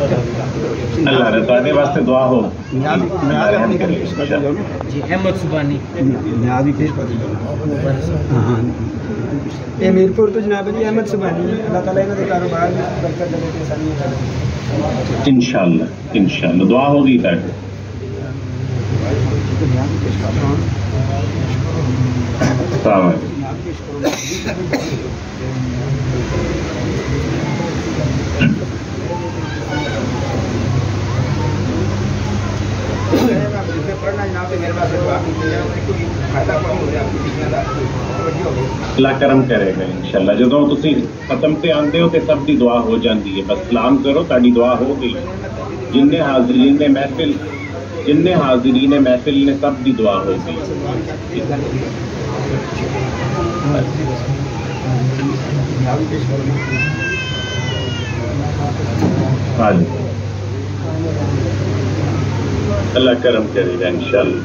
अल्लाह ने तुहाडे वास्ते दुआ हो। जी अहमद सुबानी ये मीरपुर तो जनाब जी अहमद सुबानी अल्लाह ताला इन्हां दे कारोबार में बरकत दे ते सारियां इंशाअल्लाह इंशाअल्लाह दुआ होगी ताकि अल्लाह करम करेगा इंशाअल्लाह। जो तुसी खत्म से आते हो तो सब की दुआ हो जाती है। बस सलाम करो ताड़ी दुआ हो गई। जिन्ने हाजरीन ने महफिल ने सब की दुआ हो गई। हाँ जी अल्लाह करम करेगा इंशाअल्लाह।